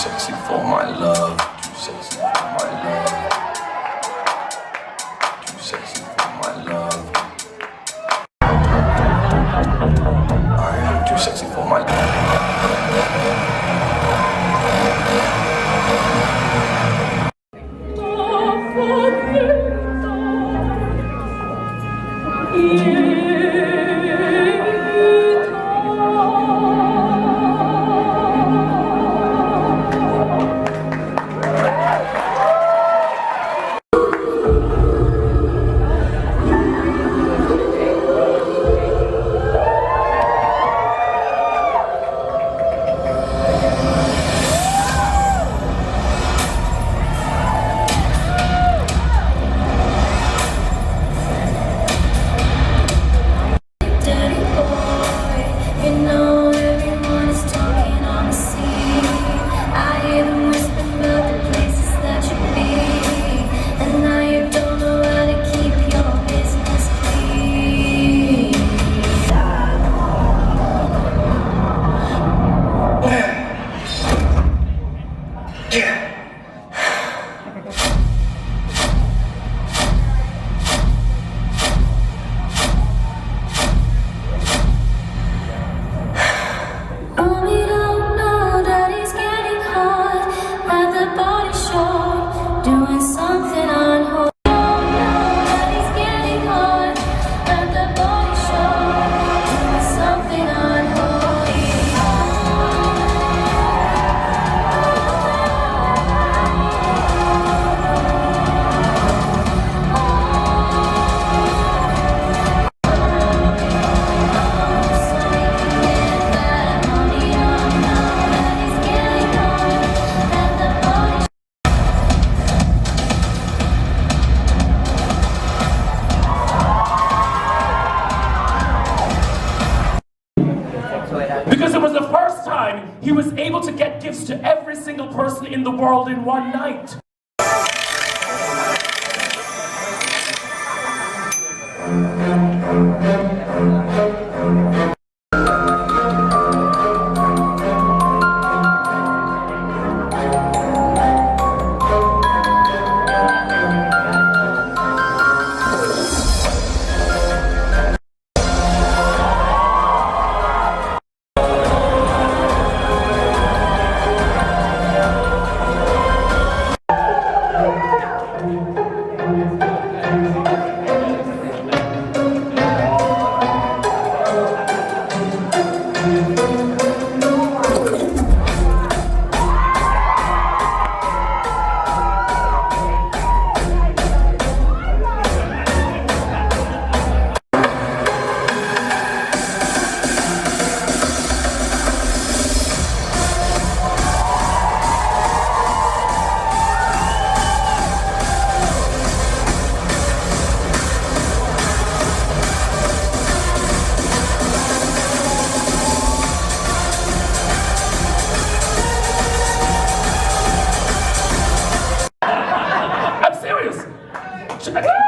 sexy for my love, too sexy for my love, too sexy for my love. I am too sexy for my love. Because it was the first time he was able to get gifts to every single person in the world in one night.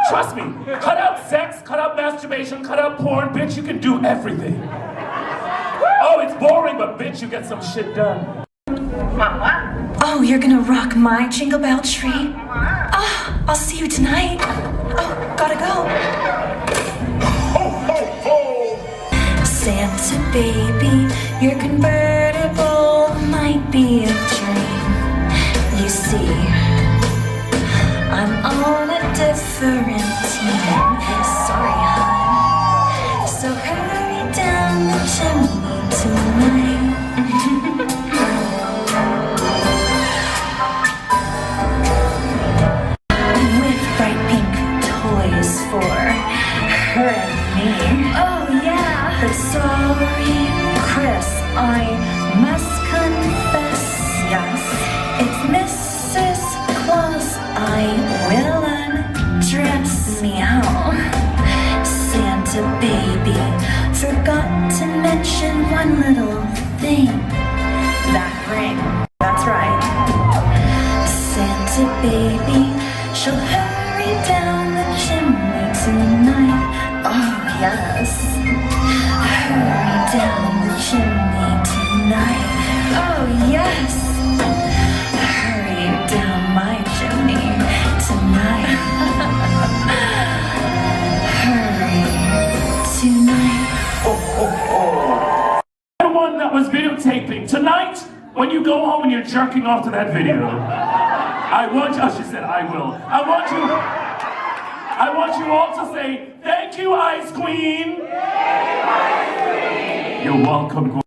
Trust me, cut out sex, cut out masturbation, cut out porn, bitch, you can do everything. Oh, it's boring, but bitch, you get some shit done. Oh, you're gonna rock my Jingle Bell tree? Oh, I'll see you tonight. Oh, gotta go. Santa baby, your convertible might be a dream. You see, I'm on a different team. Sorry, hon. So hurry down the chimney tonight. With bright pink toys for her and me. Oh yeah. But sorry, Chris, I must confess, yes, it's Mrs. Claus. I will undress meow. Santa baby forgot to mention one little thing. That ring, that's right. Santa baby, she'll hurry down the chimney tonight. Oh yes, hurry down the chimney tonight. Oh yes. was videotaping. Tonight, when you go home and you're jerking off to that video, I want you, oh, she said I will. I want you all to say, thank you, Ice Queen. Thank you, Ice Queen. You're welcome.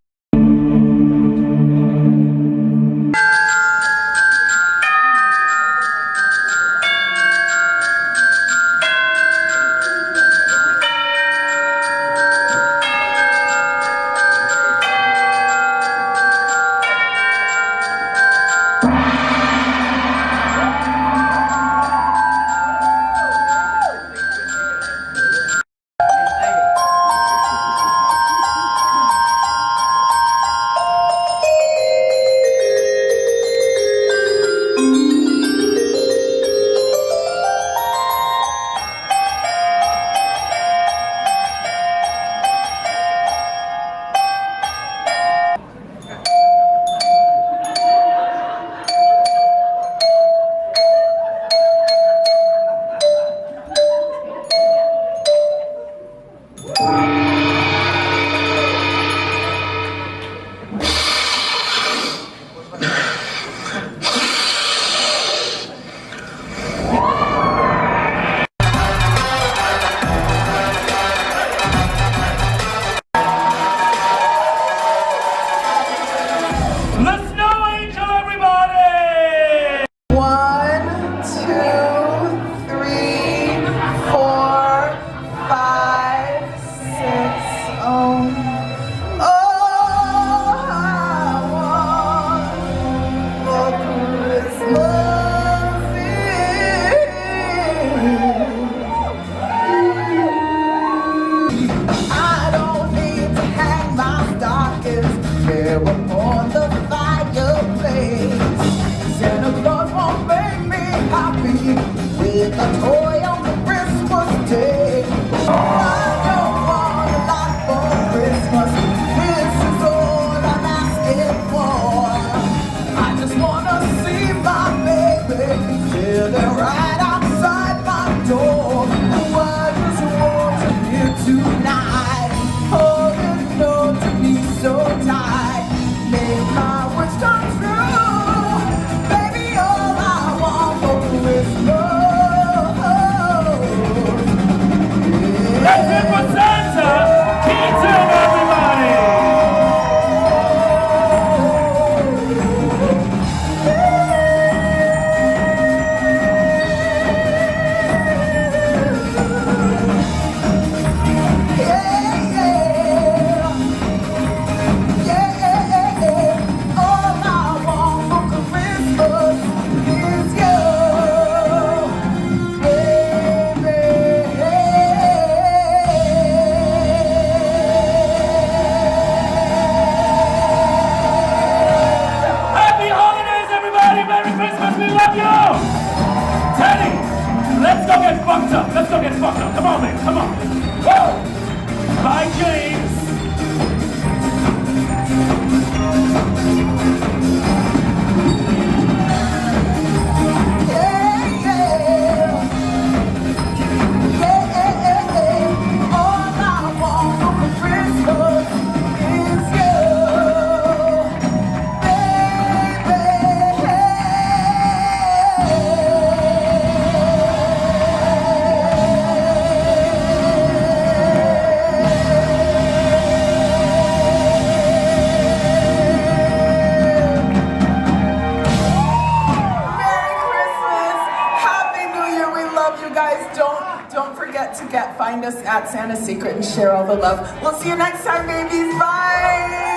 Find us at Santa's Secret and share all the love. We'll see you next time, babies. Bye!